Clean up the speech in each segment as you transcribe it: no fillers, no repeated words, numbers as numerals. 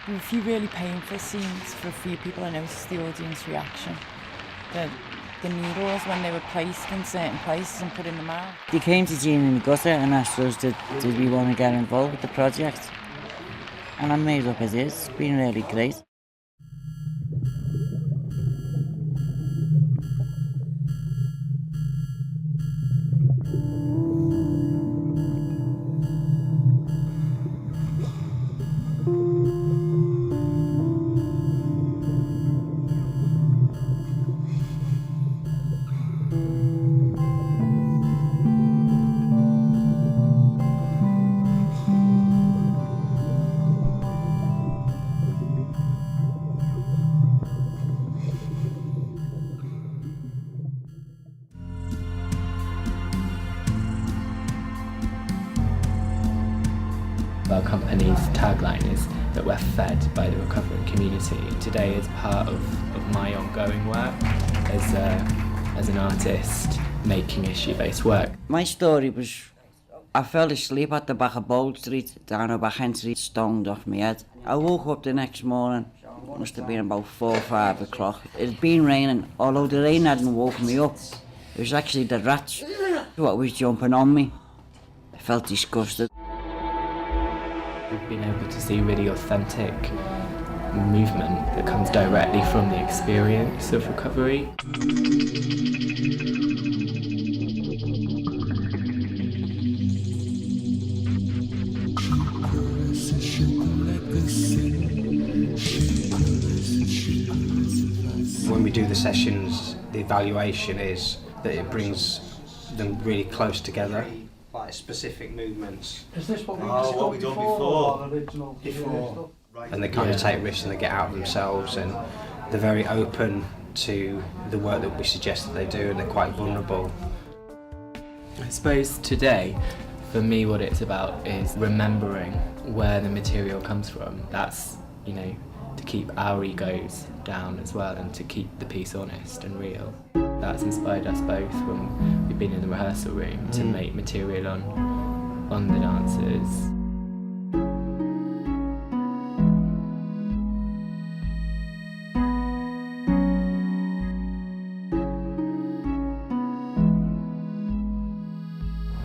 There were a few really painful scenes for a few people. I noticed the audience reaction. The needles, when they were placed in certain places and put in the mouth. They came to Jean in the gutter and asked us did we want to get involved with the project. And I made up as is. It's been really great. Our company's tagline is that we're fed by the recovering community. Today is part of my ongoing work as an artist making issue-based work. My story was, I fell asleep at the back of Bold Street, down a back Hen Street, stoned off my head. I woke up the next morning, must have been about 4 or 5 o'clock. It had been raining, although the rain hadn't woken me up. It was actually the rats what was jumping on me. I felt disgusted. We've been able to see really authentic movement that comes directly from the experience of recovery. When we do the sessions, the evaluation is that it brings them really close together. Like specific movements. Is this what we've done before? Before. And they kind of take risks and they get out of themselves, and they're very open to the work that we suggest that they do, and they're quite vulnerable. I suppose today, for me, what it's about is remembering where the material comes from. That's, to keep our egos down as well and to keep the piece honest and real. That's inspired us both when we've been in the rehearsal room to make material on the dancers.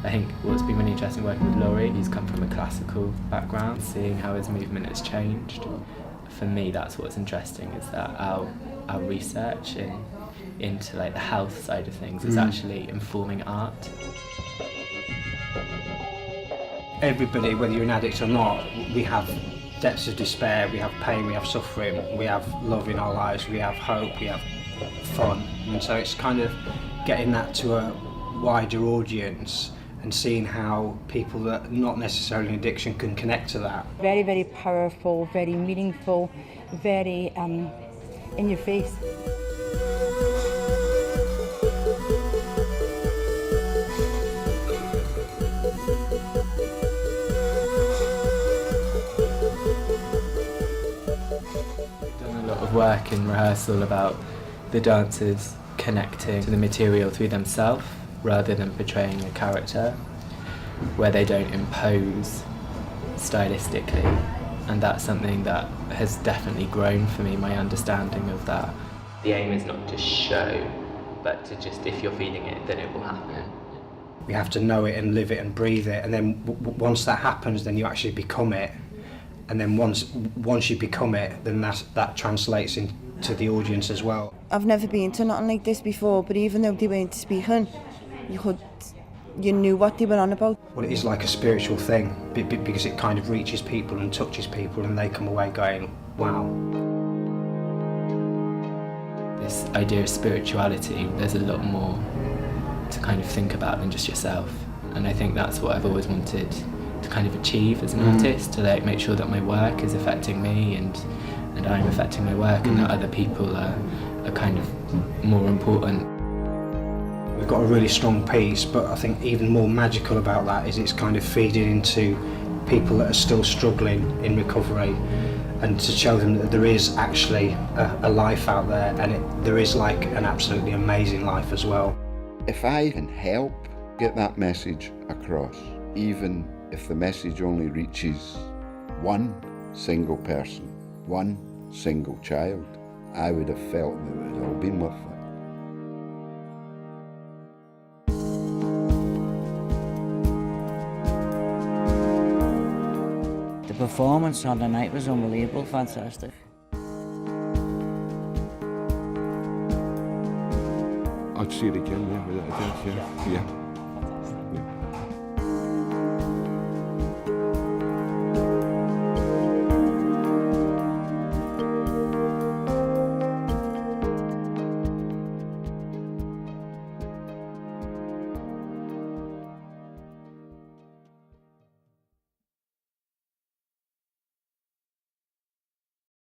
I think what's been really interesting working with Laurie, he's come from a classical background, seeing how his movement has changed. For me, that's what's interesting, is that our research into like the health side of things is actually informing art. Everybody, whether you're an addict or not, we have depths of despair, we have pain, we have suffering, we have love in our lives, we have hope, we have fun. And so it's kind of getting that to a wider audience and seeing how people that are not necessarily in addiction can connect to that. Very, very powerful, very meaningful, very in your face. Done a lot of work in rehearsal about the dancers connecting to the material through themselves rather than portraying a character, where they don't impose stylistically, and that's something that has definitely grown for me, my understanding of that. The aim is not to show, but to just, if you're feeling it, then it will happen. We have to know it and live it and breathe it, and then once that happens, then you actually become it. And then once you become it, then that translates into the audience as well. I've never been to nothing like this before, but even though they weren't speaking, you knew what they were on about. Well, it is like a spiritual thing, because it kind of reaches people and touches people, and they come away going, wow. This idea of spirituality, there's a lot more to kind of think about than just yourself. And I think that's what I've always wanted to kind of achieve as an artist, to like make sure that my work is affecting me and I'm affecting my work, and that other people are kind of more important. We've got a really strong piece, but I think even more magical about that is it's kind of feeding into people that are still struggling in recovery, and to show them that there is actually a life out there, and there is like an absolutely amazing life as well. If I can help get that message across, even if the message only reaches one single person, one single child, I would have felt that it would all been worth it. The performance on the night was unbelievable, fantastic. I'd see it again, yeah, without a doubt, yeah.